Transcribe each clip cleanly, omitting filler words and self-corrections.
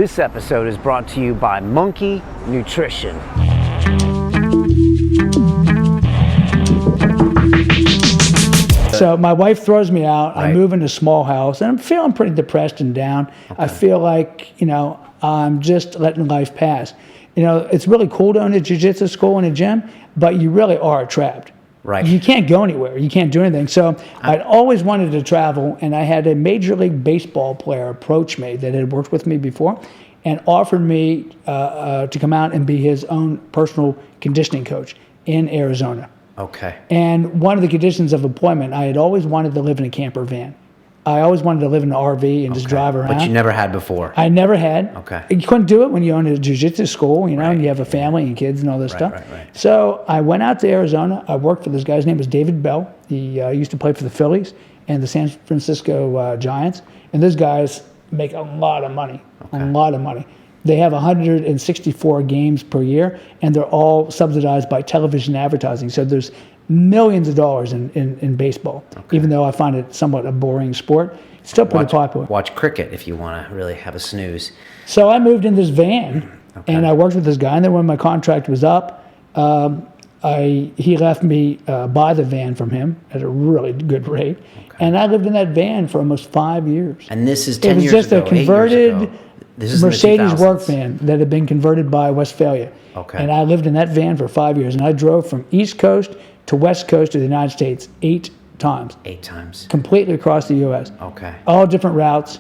This episode is brought to you by Monkey Nutrition. So my wife throws me out. Right. I move in a small house, and I'm feeling pretty depressed and down. Okay. I feel like, I'm just letting life pass. It's really cool to own a jiu-jitsu school and a gym, but you really are trapped. Right. You can't go anywhere. You can't do anything. So I'd always wanted to travel, and I had a Major League Baseball player approach me that had worked with me before and offered me to come out and be his own personal conditioning coach in Arizona. Okay. And one of the conditions of employment, I had always wanted to live in a camper van. I always wanted to live in an RV and just drive around. But you never had before. I never had. Okay. You couldn't do it when you own a jiu-jitsu school, Right. and you have a family and kids and all this stuff. Right. So I went out to Arizona. I worked for this guy's name was David Bell. He used to play for the Phillies and the San Francisco Giants. And those guys make a lot of money, a lot of money. They have 164 games per year, and they're all subsidized by television advertising. So there's millions of dollars in baseball, even though I find it somewhat a boring sport. It's still pretty popular. Watch cricket if you want to really have a snooze. So I moved in this van, and I worked with this guy, and then when my contract was up, he left me buy the van from him at a really good rate. And I lived in that van for almost 5 years. And this is 10 years ago, 8 years ago. It was just a converted This is in the Mercedes 2000s. work van that had been converted by Westphalia. Okay. And I lived in that van for 5 years, and I drove from East Coast to West Coast of the United States 8 times. 8 times. Completely across the U.S. Okay. All different routes,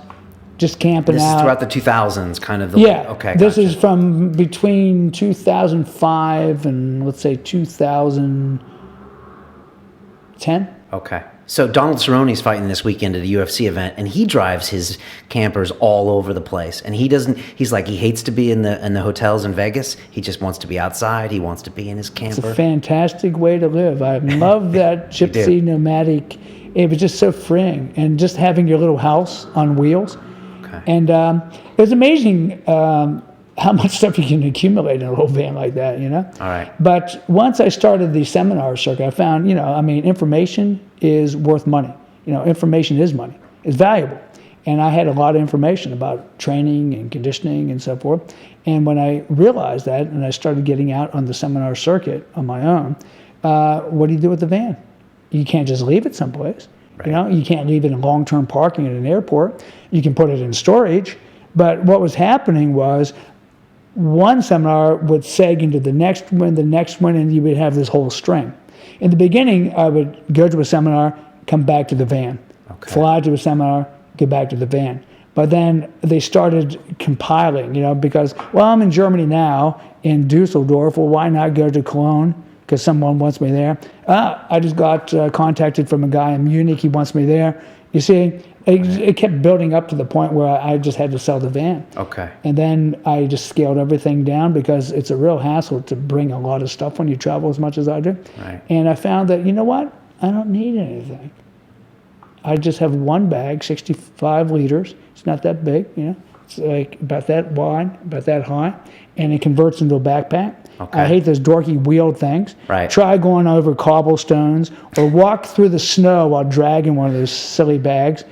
just camping This out. is throughout the 2000s, kind of the... Yeah. Okay, This gotcha. is from between 2005 and, let's say, 2010. Okay. So Donald Cerrone's fighting this weekend at a UFC event, and he drives his campers all over the place. And he's like, he hates to be in the hotels in Vegas. He just wants to be outside. He wants to be in his camper. It's a fantastic way to live. I love that gypsy nomadic. It was just so freeing, and just having your little house on wheels. Okay. And it was amazing how much stuff you can accumulate in a little van like that, All right. But once I started the seminar circuit, I found, information is worth money. Information is money. It's valuable. And I had a lot of information about training and conditioning and so forth. And when I realized that, and I started getting out on the seminar circuit on my own, what do you do with the van? You can't just leave it someplace. Right. You can't leave it in long-term parking at an airport. You can put it in storage. But what was happening was one seminar would seg into the next one, and you would have this whole string. In the beginning, I would go to a seminar, come back to the van. Okay. Fly to a seminar, get back to the van. But then they started compiling, because, I'm in Germany now, in Dusseldorf. Well, why not go to Cologne? Because someone wants me there. I just got contacted from a guy in Munich. He wants me there. You see, it kept building up to the point where I just had to sell the van. Okay. And then I just scaled everything down because it's a real hassle to bring a lot of stuff when you travel as much as I do. Right. And I found that, you know what? I don't need anything. I just have one bag, 65 liters. It's not that big, It's like about that wide, about that high, and it converts into a backpack. Okay. I hate those dorky wheeled things. Right. Try going over cobblestones or walk through the snow while dragging one of those silly bags,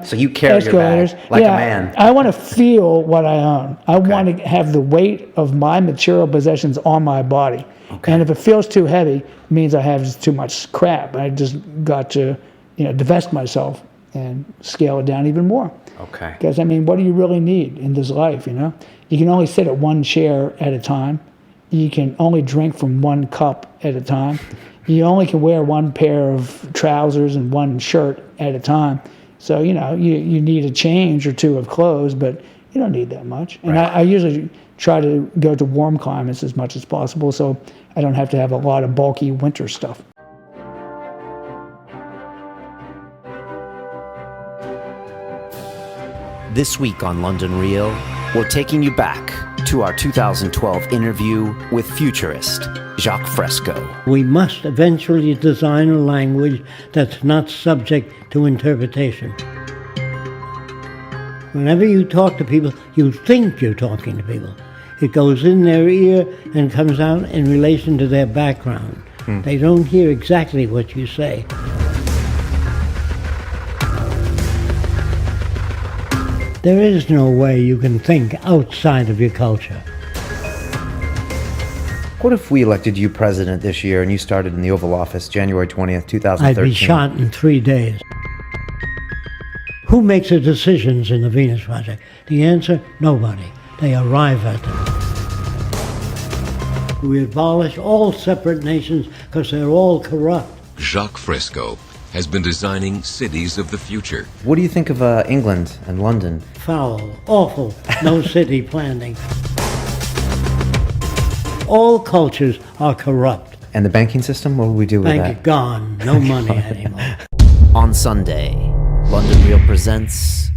So you carry your bag like a man. I want to feel what I own. I want to have the weight of my material possessions on my body. Okay. And if it feels too heavy, it means I have just too much crap. I just got to, divest myself and scale it down even more. Okay. Because, what do you really need in this life, You can only sit at one chair at a time. You can only drink from one cup at a time. You only can wear one pair of trousers and one shirt at a time. So, you need a change or two of clothes, but you don't need that much. And Right. I usually try to go to warm climates as much as possible, so I don't have to have a lot of bulky winter stuff. This week on London Real, we're taking you back to our 2012 interview with futurist Jacques Fresco. We must eventually design a language that's not subject to interpretation. Whenever you talk to people, you think you're talking to people. It goes in their ear and comes out in relation to their background. They don't hear exactly what you say. There is no way you can think outside of your culture. What if we elected you president this year and you started in the Oval Office January 20th, 2013? I'd be shot in 3 days. Who makes the decisions in the Venus Project? The answer, nobody. They arrive at them. We abolish all separate nations because they're all corrupt. Jacques Fresco has been designing cities of the future. What do you think of England and London? Foul, awful, no city planning. All cultures are corrupt. And the banking system, what do we do with Bank that? it gone, no money anymore. On Sunday, London Real presents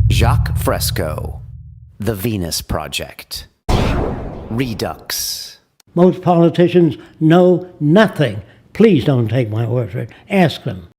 Jacques Fresco, The Venus Project, Redux. Most politicians know nothing. Please don't take my word for it. Ask them.